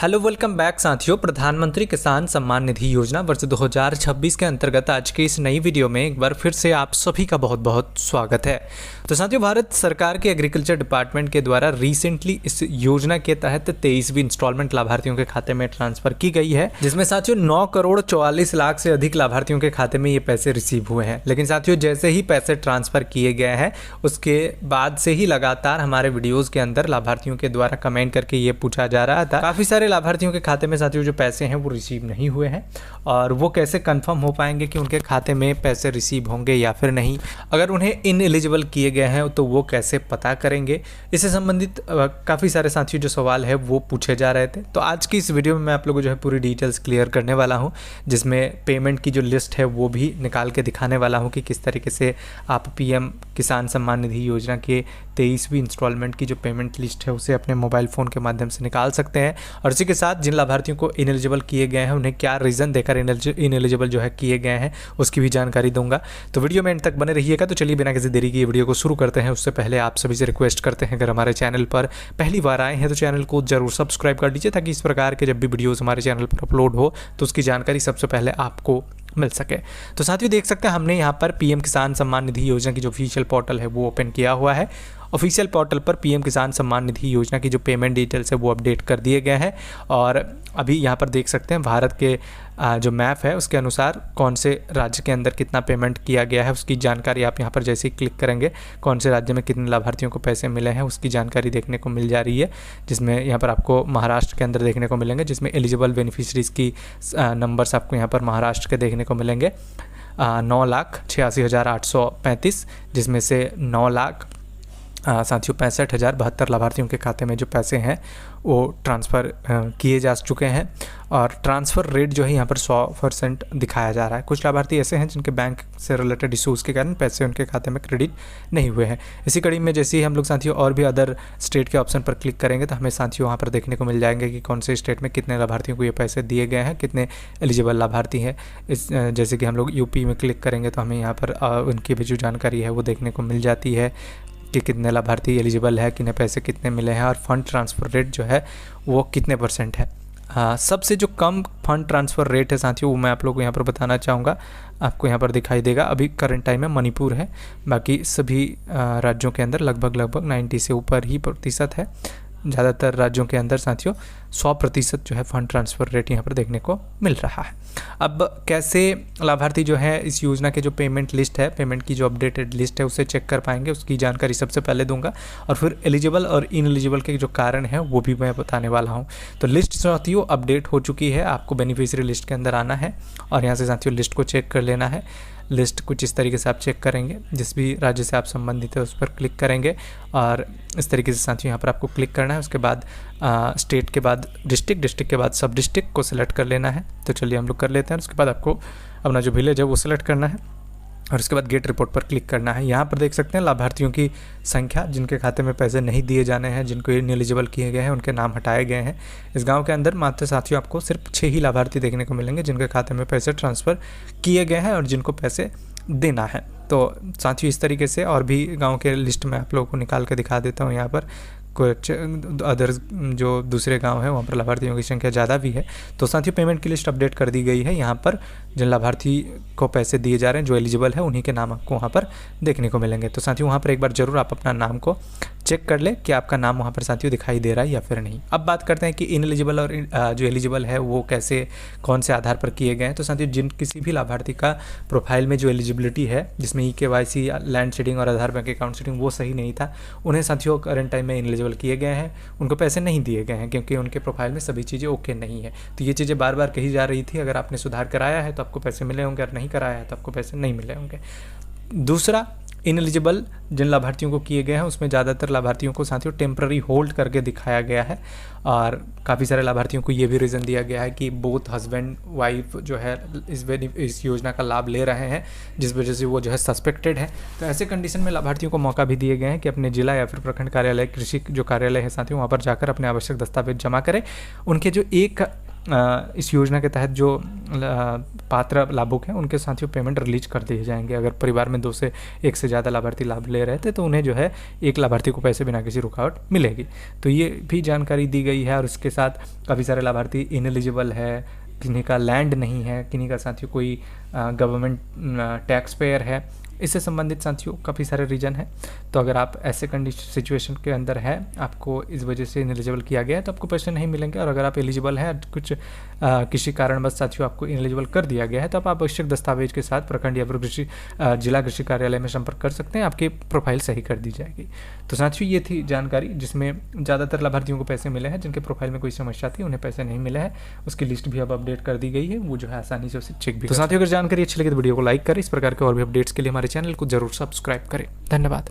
Hello welcome back साथियों। प्रधानमंत्री किसान सम्मान निधि योजना वर्ष 2026 के अंतर्गत आज की इस नई वीडियो में एक बार फिर से आप सभी का बहुत बहुत स्वागत है। तो साथियों, भारत सरकार के एग्रीकल्चर डिपार्टमेंट के द्वारा रिसेंटली इस योजना के तहत 23वीं इंस्टॉलमेंट लाभार्थियों के खाते में ट्रांसफर की गई है, जिसमें साथियों 9 करोड़ 44 लाख से अधिक लाभार्थियों के खाते में ये पैसे रिसीव हुए हैं। लेकिन साथियों, जैसे ही पैसे ट्रांसफर किए गए हैं उसके बाद से ही लगातार हमारे वीडियोज़ के अंदर लाभार्थियों के द्वारा कमेंट करके ये पूछा जा रहा था, काफ़ी सारे लाभार्थियों के खाते में साथियों जो पैसे हैं वो रिसीव नहीं हुए हैं और वो कैसे कंफर्म हो पाएंगे कि उनके खाते में पैसे रिसीव होंगे या फिर नहीं। अगर उन्हें इनएलिजिबल किए गए हैं तो वो कैसे पता करेंगे। इससे संबंधित काफ़ी सारे साथियों जो सवाल है वो पूछे जा रहे थे। तो आज की इस वीडियो में मैं आप लोगों को जो है पूरी डिटेल्स क्लियर करने वाला हूँ, जिसमें पेमेंट की जो लिस्ट है वो भी निकाल के दिखाने वाला हूँ कि किस तरीके से आप पीएम किसान सम्मान निधि योजना के 23वीं इंस्टॉलमेंट की जो पेमेंट लिस्ट है उसे अपने मोबाइल फ़ोन के माध्यम से निकाल सकते हैं। और इसी के साथ जिन लाभार्थियों को इनएलिजिबल किए गए हैं उन्हें क्या रीज़न देकर इनएलिजिबल जो है किए गए हैं उसकी भी जानकारी दूंगा। तो वीडियो में एंड तक बने रहिएगा। तो चलिए बिना किसी देरी की वीडियो को शुरू करते हैं। उससे पहले आप सभी से रिक्वेस्ट करते हैं, अगर हमारे चैनल पर पहली बार आए हैं तो चैनल को जरूर सब्सक्राइब कर लीजिए, ताकि इस प्रकार के जब भी वीडियोज़ हमारे चैनल पर अपलोड हो तो उसकी जानकारी सबसे पहले आपको मिल सके। तो साथियों देख सकते हैं हमने यहाँ पर पीएम किसान सम्मान निधि योजना की जो ऑफिशियल पोर्टल है वो ओपन किया हुआ है। ऑफिशियल पोर्टल पर पीएम किसान सम्मान निधि योजना की जो पेमेंट डिटेल्स है वो अपडेट कर दिए गए हैं। और अभी यहाँ पर देख सकते हैं भारत के जो मैप है उसके अनुसार कौन से राज्य के अंदर कितना पेमेंट किया गया है उसकी जानकारी आप यहाँ पर जैसे ही क्लिक करेंगे कौन से राज्य में कितने लाभार्थियों को पैसे मिले हैं उसकी जानकारी देखने को मिल जा रही है। जिसमें यहाँ पर आपको महाराष्ट्र के अंदर देखने को मिलेंगे, जिसमें एलिजिबल बेनिफिशरीज़ की नंबर्स आपको यहाँ पर महाराष्ट्र के देखने को मिलेंगे 9,86,835, जिसमें से 9,65,72 लाभार्थियों के खाते में जो पैसे हैं वो ट्रांसफ़र किए जा चुके हैं। और ट्रांसफ़र रेट जो है यहाँ पर 100% दिखाया जा रहा है। कुछ लाभार्थी ऐसे हैं जिनके बैंक से रिलेटेड इशूज़ के कारण पैसे उनके खाते में क्रेडिट नहीं हुए हैं। इसी कड़ी में जैसे ही हम लोग साथियों और भी अदर स्टेट के ऑप्शन पर क्लिक करेंगे तो हमें साथियों वहाँ पर देखने को मिल जाएंगे कि कौन से स्टेट में कितने लाभार्थियों को ये पैसे दिए गए हैं, कितने एलिजिबल लाभार्थी हैं। इस जैसे कि हम लोग यूपी में क्लिक करेंगे तो हमें यहाँ पर उनकी भी जो जानकारी है वो देखने को मिल जाती है कि कितने लाभार्थी एलिजिबल है, कितने पैसे कितने मिले हैं और फंड ट्रांसफ़र रेट जो है वो कितने % है। सबसे जो कम फंड ट्रांसफ़र रेट है साथियों वो मैं आप लोगों को यहाँ पर बताना चाहूँगा। आपको यहाँ पर दिखाई देगा अभी करंट टाइम में मणिपुर है, बाकी सभी राज्यों के अंदर लगभग 90 से ऊपर ही प्रतिशत है। ज़्यादातर राज्यों के अंदर साथियों 100% जो है फंड ट्रांसफ़र रेट यहाँ पर देखने को मिल रहा है। अब कैसे लाभार्थी जो है इस योजना के जो पेमेंट लिस्ट है, पेमेंट की जो अपडेटेड लिस्ट है उसे चेक कर पाएंगे उसकी जानकारी सबसे पहले दूंगा, और फिर एलिजिबल और इनएलिजिबल के जो कारण है वो भी मैं बताने वाला हूँ। तो लिस्ट साथियों अपडेट हो चुकी है, आपको बेनिफिशियरी लिस्ट के अंदर आना है और यहाँ से साथियों लिस्ट को चेक कर लेना है। लिस्ट कुछ इस तरीके से आप चेक करेंगे, जिस भी राज्य से आप संबंधित है उस पर क्लिक करेंगे और इस तरीके से साथियों यहाँ पर आपको क्लिक करना है। उसके बाद स्टेट के बाद डिस्ट्रिक्ट के बाद सब डिस्ट्रिक्ट को सिलेक्ट कर लेना है। तो चलिए हम लोग कर लेते हैं। उसके बाद आपको अपना जो विलेज है वो सिलेक्ट करना है और उसके बाद गेट रिपोर्ट पर क्लिक करना है। यहाँ पर देख सकते हैं लाभार्थियों की संख्या, जिनके खाते में पैसे नहीं दिए जाने हैं, जिनको इनएलिजिबल किए गए हैं उनके नाम हटाए गए हैं। इस गांव के अंदर मात्र साथियों आपको सिर्फ 6 ही लाभार्थी देखने को मिलेंगे जिनके खाते में पैसे ट्रांसफ़र किए गए हैं और जिनको पैसे देना है। तो साथियों इस तरीके से और भी गाँव के लिस्ट में आप लोगों को निकाल के दिखा देता हूँ। यहाँ पर कुछ अदर जो दूसरे गांव है वहाँ पर लाभार्थियों की संख्या ज़्यादा भी है। तो साथियों पेमेंट की लिस्ट अपडेट कर दी गई है। यहाँ पर जिन लाभार्थी को पैसे दिए जा रहे हैं जो एलिजिबल है उन्हीं के नाम आपको वहाँ पर देखने को मिलेंगे। तो साथियों वहाँ पर एक बार ज़रूर आप अपना नाम को चेक कर ले कि आपका नाम वहाँ पर साथियों दिखाई दे रहा है या फिर नहीं। अब बात करते हैं कि इनएलिजिबल और जो एलिजिबल है वो कैसे कौन से आधार पर किए गए हैं। तो साथियों जिन किसी भी लाभार्थी का प्रोफाइल में जो एलिजिबिलिटी है, जिसमें KYC, लैंड शेडिंग और आधार बैंक अकाउंट शेडिंग वो सही नहीं था, उन्हें साथियों करंट टाइम में इनएलिजिबल किए गए हैं, उनको पैसे नहीं दिए गए हैं क्योंकि उनके प्रोफाइल में सभी चीज़ें ओके नहीं है। तो ये चीज़ें बार बार कही जा रही थी, अगर आपने सुधार कराया है तो आपको पैसे मिले होंगे और नहीं कराया है तो आपको पैसे नहीं मिले होंगे। दूसरा, इनएलिजिबल जिन लाभार्थियों को किए गए हैं उसमें ज़्यादातर लाभार्थियों को साथियों टेम्प्ररी होल्ड करके दिखाया गया है और काफ़ी सारे लाभार्थियों को ये भी रीज़न दिया गया है कि बोथ हस्बैंड वाइफ जो है इस योजना का लाभ ले रहे हैं, जिस वजह से वो जो है सस्पेक्टेड है। तो ऐसे कंडीशन में लाभार्थियों को मौका भी दिए गए हैं कि अपने जिला या फिर प्रखंड कार्यालय, कृषि जो कार्यालय है साथियों वहाँ पर जाकर अपने आवश्यक दस्तावेज जमा करें। उनके जो एक इस योजना के तहत जो पात्र लाभुक हैं उनके साथियों पेमेंट रिलीज कर दिए जाएंगे। अगर परिवार में 2 से 1 से ज़्यादा लाभार्थी लाभ ले रहे थे तो उन्हें जो है एक लाभार्थी को पैसे बिना किसी रुकावट मिलेगी। तो ये भी जानकारी दी गई है। और उसके साथ काफ़ी सारे लाभार्थी इनएलिजिबल है, किन्हीं का लैंड नहीं है, किन्हीं का साथियों कोई गवर्नमेंट टैक्स पेयर है, इससे संबंधित साथियों काफ़ी सारे रीजन है। तो अगर आप ऐसे सिचुएशन के अंदर है, आपको इस वजह से इनएलिजिबल किया गया है तो आपको पैसे नहीं मिलेंगे। और अगर आप एलिजिबल हैं, कुछ किसी कारणवश साथियों आपको इनएलिजिबल कर दिया गया है, तो आप आवश्यक दस्तावेज के साथ प्रखंड या फिर जिला कृषि कार्यालय में संपर्क कर सकते हैं, आपकी प्रोफाइल सही कर दी जाएगी। तो साथियों ये थी जानकारी जिसमें ज़्यादातर लाभार्थियों को पैसे मिले हैं। जिनके प्रोफाइल में कोई समस्या थी उन्हें पैसे नहीं मिले हैं, उसकी लिस्ट भी अब अपडेट कर दी गई है, वो जो है आसानी से उसे चेक भी। तो साथियों अगर जानकारी अच्छी लगी तो वीडियो को लाइक करें। इस प्रकार के और भी अपडेट्स के लिए हमारे चैनल को जरूर सब्सक्राइब करें। धन्यवाद।